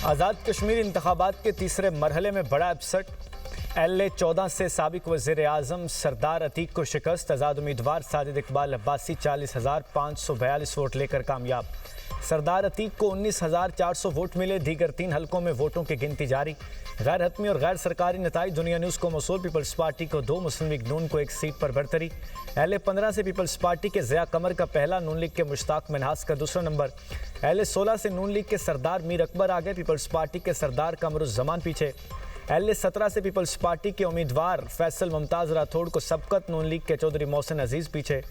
आज़ाद कश्मीर इंतखाबात के तीसरे मरहले में बड़ा अपसेट। LA-14 से साबिक वज़ीर आज़म सरदार अतीक को शिकस्त। आज़ाद उम्मीदवार साजिद इकबाल अब्बासी 40,542 वोट लेकर कामयाब। सरदार अतीक को 19,400 वोट मिले। दीगर 3 हलकों में वोटों की गिनती जारी। गैर हतमी और गैर सरकारी नताइज। दुनिया न्यूज़ को मौसूल। पीपल्स पार्टी को 2, मुस्लिम लीग नून को 1 सीट पर बढ़तरी। LA-15 से पीपल्स पार्टी के ज़िया कमर का पहला, नून लीग के मुश्ताक मिन्हास का दूसरा नंबर। LA-16 से नून लीग के सरदार मीर अकबर आगे, पीपल्स पार्टी के सरदार कमरुज़्ज़मान पीछे। LA-17 से पीपल्स पार्टी के उम्मीदवार फैसल मुमताज़ राठौड़ को सबकत, नून लीग के चौधरी मोहसिन अजीज़ पीछे।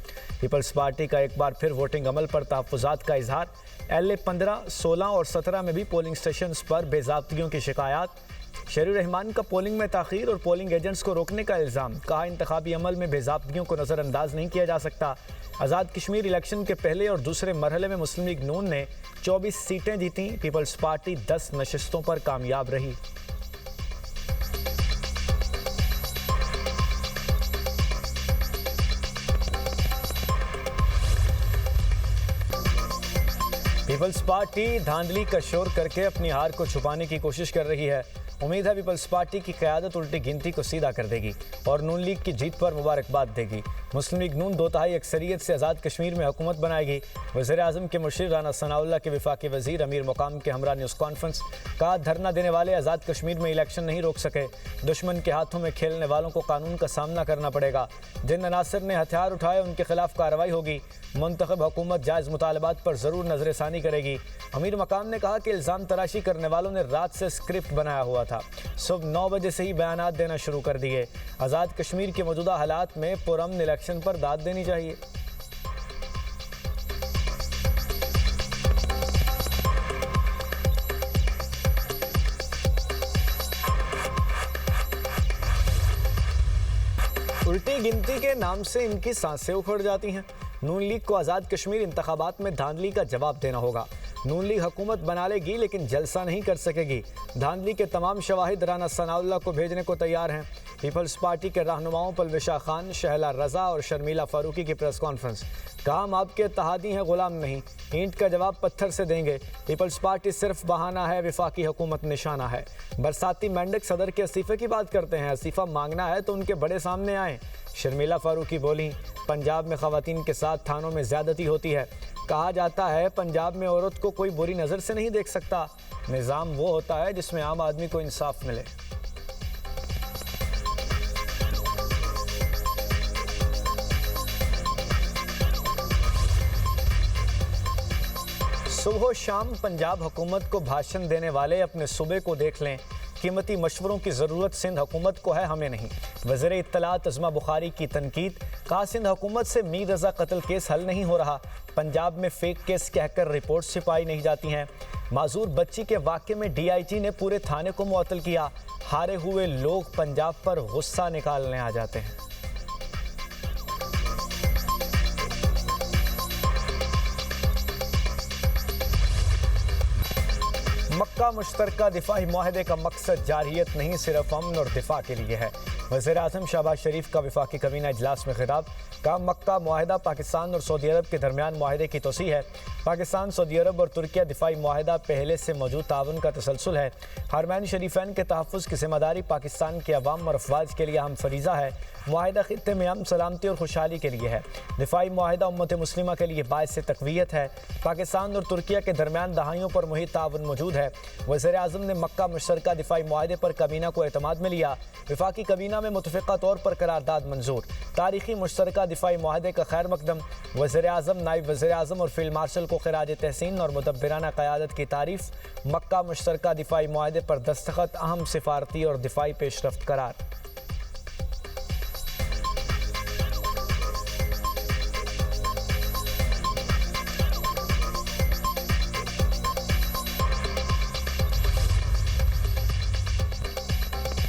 पीपल्स पार्टी का एक बार फिर वोटिंग अमल पर तहफ़्फ़ुज़ात का इजहार। LA-15, 16 और 17 में भी पोलिंग स्टेशन पर बेज़ाब्तियों की शिकायत। शरीर रहमान का पोलिंग में ताख़ीर और पोलिंग एजेंट्स को रोकने का इल्ज़ाम। कहा, इंतखाबी अमल में बेज़ाब्तियों को नज़रअंदाज नहीं किया जा सकता। आज़ाद कश्मीर इलेक्शन के पहले और दूसरे मरहले में मुस्लिम लीग नून ने 24 सीटें जीतीं। पीपल्स पार्टी 10 नशिस्तों पर कामयाब रही। पीपल्स पार्टी धांधली का शोर करके अपनी हार को छुपाने की कोशिश कर रही है। उम्मीद है पीपल्स पार्टी की क़यादत उल्टी गिनती को सीधा कर देगी और नून लीग की जीत पर मुबारकबाद देगी। मुस्लिम लीग नून 2/3 अक्सरियत से आज़ाद कश्मीर में हुकूमत बनाएगी। वज़ीर आज़म के मुशीर राना सनाउल्लाह के वफाकी वज़ीर अमीर मुकाम के हमरा न्यूज़ कॉन्फ्रेंस। कहा, धरना देने वाले आज़ाद कश्मीर में इलेक्शन नहीं रोक सके। दुश्मन के हाथों में खेलने वालों को कानून का सामना करना पड़ेगा। जिन अनासर ने हथियार उठाए उनके खिलाफ कार्रवाई होगी। मुंतखब हुकूमत जायज़ मुतालबात पर ज़रूर नज़रसानी करेगी। अमीर मकाम ने कहा कि इल्ज़ाम तराशी करने वालों ने रात से स्क्रिप्ट बनाया हुआ था। सुबह 9 बजे से ही बयानात देना शुरू कर दिए। आज़ाद कश्मीर के मौजूदा हालात में पुरअमन इलेक्शन पर दाद देनी चाहिए। उल्टी गिनती के नाम से इनकी सांसें उखड़ जाती हैं। नून लीग को आज़ाद कश्मीर इंतखाबात में धांधली का जवाब देना होगा। नून लीग हुकूमत बना लेगी लेकिन जलसा नहीं कर सकेगी। धांधली के तमाम शवाहिद राना सनाउल्लाह को भेजने को तैयार हैं। पीपल्स पार्टी के रहनुमाओं पलविशा खान, शहला रजा और शर्मिला फारूकी की प्रेस कॉन्फ्रेंस। कहा, हम आपके इत्तेहादी हैं, गुलाम नहीं। ईंट का जवाब पत्थर से देंगे। पीपल्स पार्टी सिर्फ बहाना है, वफाकी हुकूमत निशाना है। बरसाती मेंढक सदर के इस्तीफे की बात करते हैं। इस्तीफा मांगना है तो उनके बड़े सामने आए। शर्मिला फारूकी बोली, पंजाब में ख़वातीन के साथ थानों में ज़्यादती होती है। कहा जाता है पंजाब में औरत को कोई बुरी नज़र से नहीं देख सकता। निज़ाम वो होता है जिसमें आम आदमी को इंसाफ मिले। सुबह शाम पंजाब हुकूमत को भाषण देने वाले अपने सूबे को देख लें। कीमती मशवरों की ज़रूरत सिंध हुकूमत को है, हमें नहीं। वज़ीर इत्तलात अज़मा बुखारी की तनकीद। कहा, सिंध हुकूमत से मीर रज़ा कत्ल केस हल नहीं हो रहा। पंजाब में फेक केस कहकर रिपोर्ट छिपाई नहीं जाती हैं। माजूर बच्ची के वाक़े में DIG ने पूरे थाने को मुअत्तल किया। हारे हुए लोग पंजाब पर गुस्सा निकालने आ जाते हैं। मक्का मुश्तरका दिफाई मुआहदे का मकसद जारियत नहीं, सिर्फ अमन और दिफा के लिए है। वज़ीर आज़म शहबाज शरीफ का वफाकी कबीना इजलास में खिताब। कहा, मक्का मुआहदा पाकिस्तान और सऊदी अरब के दरमियान मुआहदे की तोसी है। पाकिस्तान, सऊदी अरब और तुर्किया दिफाई मुआहदा पहले से मौजूद ताउन का तसलसल है। हरमैन शरीफैन के तहफ़्फ़ुज़ की ज़िम्मेदारी पाकिस्तान के अवाम और अफवाज के लिए अहम फरीज़ा है। मुआहदा खित्ते में अमन, सलामती और खुशहाली के लिए है। दिफाई मुआहदा उम्मत मुस्लिमा के लिए बाइस तक़वियत है। पाकिस्तान और तुर्किया के दरमियान दहाइयों पर मुहित ताउन मौजूद है। वज़ीर आज़म ने मक्का मुश्तरका दिफाई मुआहदे पर कबीना को एतमाद में लिया। वफाकी कबीना में मुतफ़िक़ा तौर पर करारदाद मंजूर। तारीख़ी मुश्तरका दिफाई मुआहदे का खैर मकदम। वज़ीर आज़म, नायब वज़ीर आज़म और फ़ील्ड मार्शल को ख़िराज तहसीन और मुदब्बिराना क़यादत की तारीफ़। मक्का मुश्तरका दिफाई मुआहदे पर दस्तखत अहम सिफारती और दिफाई पेशरफ्त करार।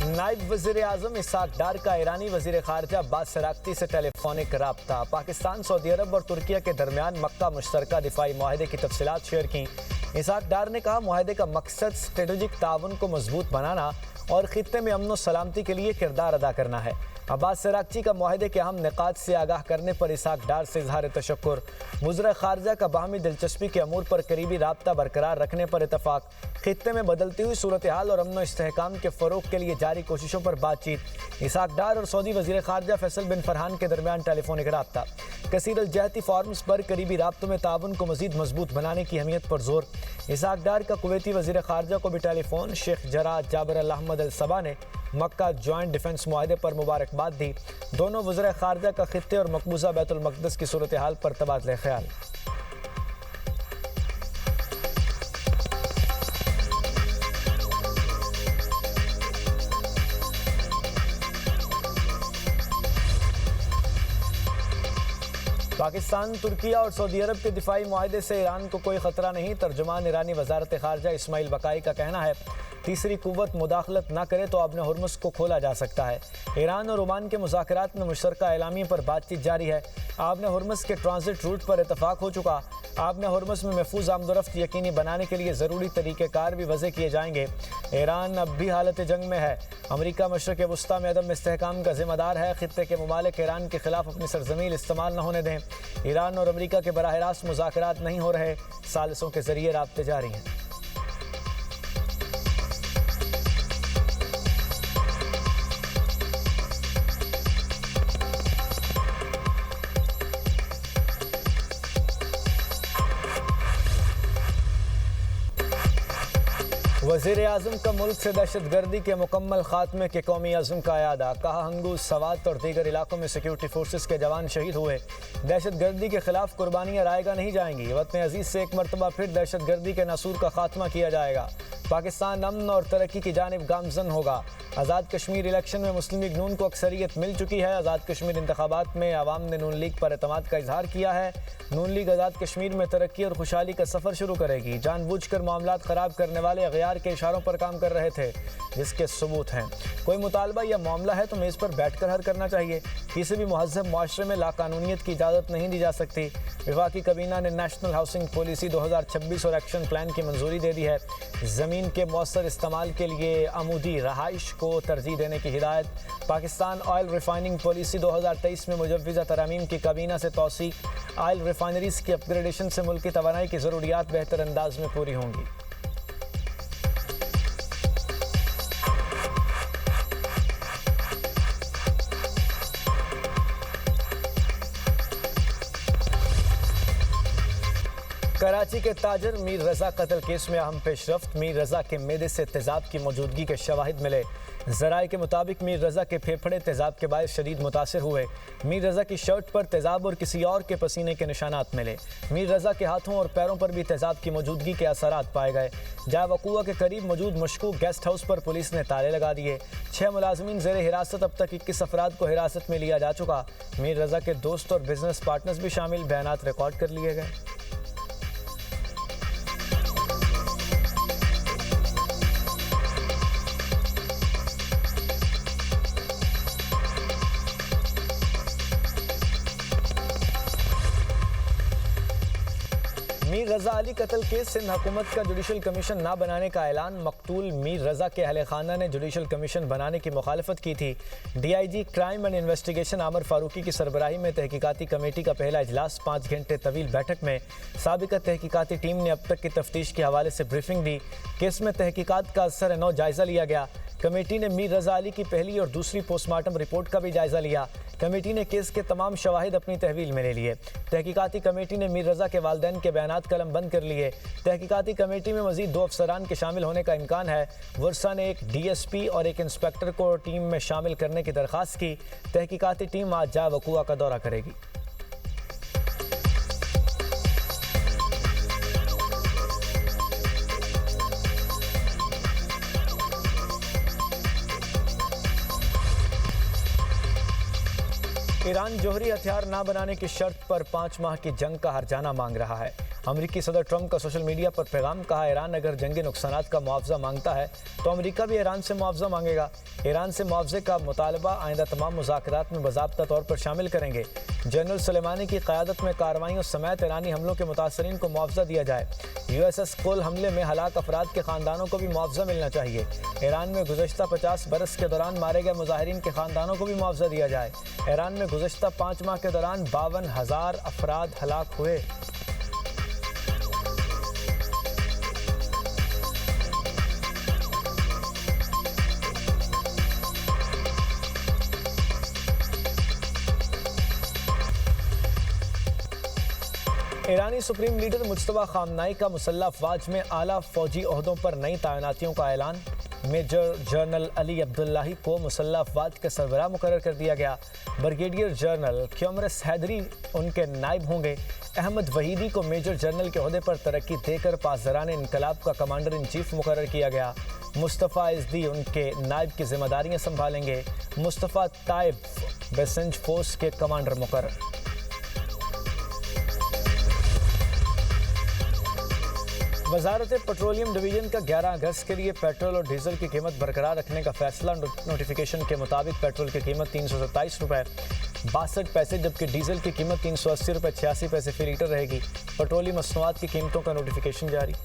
नायब वज़ीर आज़म इसाक डार का ईरानी वज़ीर ख़ारिजा अब्बास सराक्ती से टेलीफोनिक राब्ता। पाकिस्तान, सऊदी अरब और तुर्किया के दरमियान मक्का मुश्तरका दिफाई मुआहदे की तफसीलात शेयर की। इसाक डार ने कहा, मुआहदे का मकसद स्ट्रेटेजिक ताउन को मजबूत बनाना और खित्ते में अमन और सलामती के लिए किरदार अदा करना है। अब्बास सरागची का मुआहदे के अहम निकात से आगाह करने पर इसहाक डार से इजहार तशक्कुर। वज़ीर ख़ारजा का बाहमी दिलचस्पी के अमूर पर करीबी राब्ता बरकरार रखने पर इतफाक। खित्ते में बदलती हुई सूरत हाल और अमन इस्तेहकाम के फ़रोग के लिए जारी कोशिशों पर बातचीत। इसहाक डार और सऊदी वज़ीर ख़ारजा फैसल बिन फरहान के दरमियान टेलीफोनिक राब्ता। कसीर अल जहती फॉर्म्स पर करीबी राब्तों में ताउन को मज़ीद मजबूत बनाने की अहमियत पर जोर। इसहाक डार का कुवैती वज़ीर ख़ारजा को भी टेलीफोन। शेख जरा जाबर अल अहमद अल सबा ने मक्का जॉइंट डिफेंस मुआहदे पर मुबारकबाद दी। दोनों वज़ीर ख़ारजा का खित्ते और मकबूजा बैतुल मक़दस की सूरत हाल पर तबादला ख्याल। पाकिस्तान, तुर्किया और सऊदी अरब के दिफाई मुआहदे से ईरान को कोई खतरा नहीं। तर्जुमान ईरानी वजारत ख़ारजा इस्माइल बकाई का कहना है, तीसरी कुव्वत मुदाखलत न करे तो आबने हुर्मुज़ को खोला जा सकता है। ईरान और ओमान के मुज़ाकरात में मुश्तरका एलामी पर बातचीत जारी है। आबने हुर्मुज़ के ट्रांजिट रूट पर इतफाक हो चुका। आबने हुर्मुज़ में महफूज आमदोरफ्त यकीनी बनाने के लिए ज़रूरी तरीक़ेकार भी वज़े किए जाएंगे। ईरान अब भी हालत जंग में है। अमरीका मशरक़ वस्ता में अदम इस्तेहकाम का ज़िम्मेदार है। खित्ते के ममालिक ईरान के खिलाफ अपनी सरज़मीन इस्तेमाल न होने दें। ईरान और अमरीका के बराह रास्त मुज़ाकरात नहीं हो रहे, सालिसों के ज़रिए राब्ते जारी हैं। वज़ीर आज़म का मुल्क से दहशतगर्दी के मुकम्मल खात्मे के कौमी अज़्म का यादा। कहा, हंगू, सवात और दीगर इलाकों में सिक्योरिटी फोर्सेस के जवान शहीद हुए। दहशतगर्दी के खिलाफ कुर्बानियाँ रायगा नहीं जाएंगी। वतन अजीज़ से एक मरतबा फिर दहशतगर्दी के नासूर का खात्मा किया जाएगा। पाकिस्तान अमन और तरक्की की जानिब गामजन होगा। आज़ाद कश्मीर इलेक्शन में मुस्लिम लीग नून को अक्सरियत मिल चुकी है। आज़ाद कश्मीर इंतखाबात में आवाम ने नून लीग पर एतमाद का इजहार किया है। नून लीग आज़ाद कश्मीर में तरक्की और खुशहाली का सफ़र शुरू करेगी। जानबूझकर मामलात ख़राब करने वाले अगयार के इशारों पर काम कर रहे थे, जिसके सबूत हैं। कोई मुतालबा या मामला है तो मेज़ पर बैठकर हल करना चाहिए। किसी भी मुहज़्ज़ब मुआशरे में लाकानूनियत की इजाज़त नहीं दी जा सकती। वफाकी काबीना ने नेशनल हाउसिंग पॉलिसी 2026 और एक्शन प्लान की मंजूरी दे दी है। ज़मीन के मौसर इस्तेमाल के लिए अमूदी रहाइश को तरजीह देने की हिदायत। पाकिस्तान ऑयल रिफाइनिंग पॉलिसी 2023 में मुजव्वज़ा तरामीम की काबीना से तौसीक। ऑयल रिफाइनरीज़ की अपग्रेडेशन से मुल्क की तवानाई की ज़रूरियात बेहतर अंदाज में पूरी होंगी। कराची के ताजर मीर रजा कत्ल केस में अहम पेशरफ्त। मीर रजा के मेदे से तेजाब की मौजूदगी के शवाहिद मिले। ज़राए के मुताबिक मीर रजा के फेफड़े तेजाब के बायस शदीद मुतासिर हुए। मीर रजा की शर्ट पर तेजाब और किसी और के पसीने के निशानात मिले। मीर रजा के हाथों और पैरों पर भी तेजाब की मौजूदगी के असरात पाए गए। जाए वक़ूआ के करीब मौजूद मशकूक गेस्ट हाउस पर पुलिस ने ताले लगा दिए। 6 मुलाजमीन ज़ेर हिरासत। अब तक 21 अफराद को हिरासत में लिया जा चुका। मीर रजा के दोस्त और बिजनेस पार्टनर्स भी शामिल। बयानात रिकॉर्ड कर लिए गए। मीर रजा अली कत्ल केस सिंध हुकूमत का जुडिशल कमीशन ना बनाने का ऐलान। मकतूल मीर रजा के अहले खाना ने जुडिशल कमीशन बनाने की मुखालफत की थी। DIG क्राइम एंड इन्वेस्टिगेशन आमर फारूकी की सरबराही में तहकीकाती कमेटी का पहला इजलास 5 घंटे तवील बैठक में साबिका तहकीकाती टीम ने अब तक की तफ्तीश के हवाले से ब्रीफिंग दी। केस में तहकीकात का असर नौ जायज़ा लिया गया। कमेटी ने मीर रजा अली की पहली और दूसरी पोस्टमार्टम रिपोर्ट का भी जायज़ा लिया। कमेटी ने केस के तमाम शवाहिद अपनी तहवील में ले लिए। तहकीकाती कमेटी ने मीर रजा के वालिदैन के बयानात कलम बंद कर लिए। तहकीकाती कमेटी में मजीद 2 अफसरान के शामिल होने का इम्कान है। वर्सा ने एक DSP और एक इंस्पेक्टर को टीम में शामिल करने की दरख्वास्त की। तहकीकाती टीम आज जाए वक़ूआ का दौरा करेगी। ईरान जोहरी हथियार ना बनाने की शर्त पर 5 माह की जंग का हर्जाना मांग रहा है। अमेरिकी सदर ट्रंप का सोशल मीडिया पर पैगाम, कहा ईरान अगर जंगी नुकसानात का मुआवजा मांगता है तो अमेरिका भी ईरान से मुआवजा मांगेगा। ईरान से मुआवजे का मुतालबा आइंदा तमाम मुज़ाकरात में बाज़ाब्ता तौर पर शामिल करेंगे। जनरल सुलेमानी की क़यादत में कार्रवाइयों समेत ईरानी हमलों के मुतासरीन को मुआवजा दिया जाए। USS कोल हमले में हलाक अफराद के ख़ानदानों को भी मुआवजा मिलना चाहिए। ईरान में गुज़श्ता 50 बरस के दौरान मारे गए मुजाहिरीन के ख़ानदानों को भी मुआवजा दिया जाए। ईरान में गुज़श्ता 5 माह के दौरान 52,000 अफराद हलाक हुए। ईरानी सुप्रीम लीडर मुज्तबा खामनाई का मुसल्लह अफवाज में आला फौजी ओहदों पर नई तैनातियों का ऐलान। मेजर जनरल अली अब्दुल्लाही को मुसल्लह अफवाज के सरबराह मुकर्रर कर दिया गया। ब्रिगेडियर जनरल क्योमरस हैदरी उनके नायब होंगे। अहमद वहीदी को मेजर जनरल के ओहदे पर तरक्की देकर पासदारान इनकलाब का कमांडर इन चीफ मुकर्रर किया गया। मुस्तफ़ा इज़दी उनके नायब की जिम्मेदारियां संभालेंगे। मुस्तफ़ा ताइब बेसेंज फोर्स के कमांडर मुकर्रर। वजारत पेट्रोलियम डिवीजन का 11 अगस्त के लिए पेट्रोल और डीजल की कीमत बरकरार रखने का फैसला। नोटिफिकेशन के मुताबिक पेट्रोल की कीमत 327 रुपये 62 पैसे जबकि डीजल की कीमत 380 रुपये 86 पैसे फी लीटर रहेगी। पेट्रोलियम मसनूआत की कीमतों का नोटिफिकेशन जारी।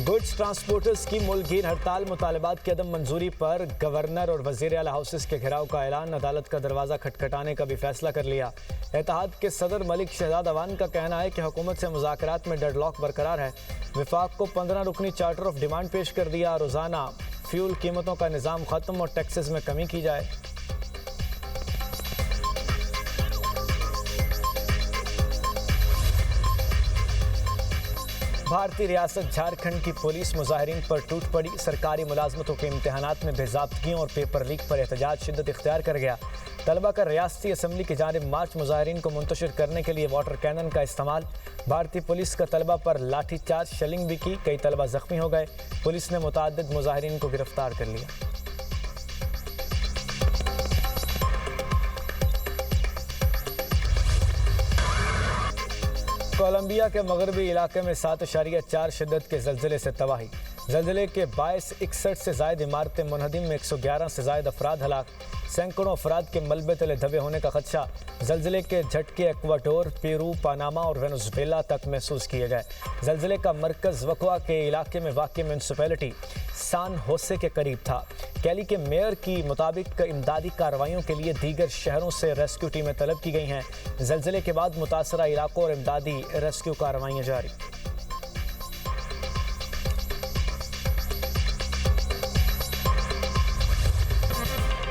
गुड्स ट्रांसपोर्टर्स की मुल्कगीर हड़ताल मुतालबात की अदम मंजूरी पर गवर्नर और वज़ीर आला हाउसेस के घेराव का ऐलान। अदालत का दरवाज़ा खटखटाने का भी फैसला कर लिया। इत्तेहाद के सदर मलिक शहजाद अवान का कहना है कि हुकूमत से मुज़ाकरात में डेडलॉक बरकरार है। विफाक को 15 रुकनी चार्टर ऑफ डिमांड पेश कर दिया। रोज़ाना फ्यूल कीमतों का निज़ाम ख़त्म और टैक्सेस में कमी की जाए। भारतीय रियासत झारखंड की पुलिस मुजाहिरीन पर टूट पड़ी। सरकारी मुलाजमतों के इम्तहानात में बेज़ाब्तगियों और पेपर लीक पर एहतजाज शिद्दत इख्तियार कर गया। तलबा का रियासती असम्बली की जानिब मार्च। मुजाहिरीन को मुंतशिर करने के लिए वाटर कैनन का इस्तेमाल। भारतीय पुलिस का तलबा पर लाठी चार्ज शेलिंग भी की। कई तलबा जख्मी हो गए। पुलिस ने मुतअद्दिद मुजाहिरीन को गिरफ्तार कर लिया। कोलंबिया के मगरबी इलाके में 7.4 शिद्दत के ज़लज़ले से तबाही। ज़लज़ले के बायस 61 से ज़ायद इमारतें मुनहदिम में 111 से ज़ायद अफराद हलाक। सैकड़ों अफराद के मलबे तले दबे होने का खदशा। ज़लज़ले के झटके एक्वाडोर, पेरू, पनामा और वेनेजुएला तक महसूस किए गए। ज़लज़ले का मरकज़ वकवा के इलाके में वाक़ म्यूनसिपैलिटी सान होसे के करीब था। कैली के मेयर की मुताबिक इमदादी कार्रवाइयों के लिए दीगर शहरों से रेस्क्यू टीमें तलब की गई हैं। ज़लज़ले के बाद मुतासरा इलाकों और इमदादी रेस्क्यू कार्रवाइयाँ जारी।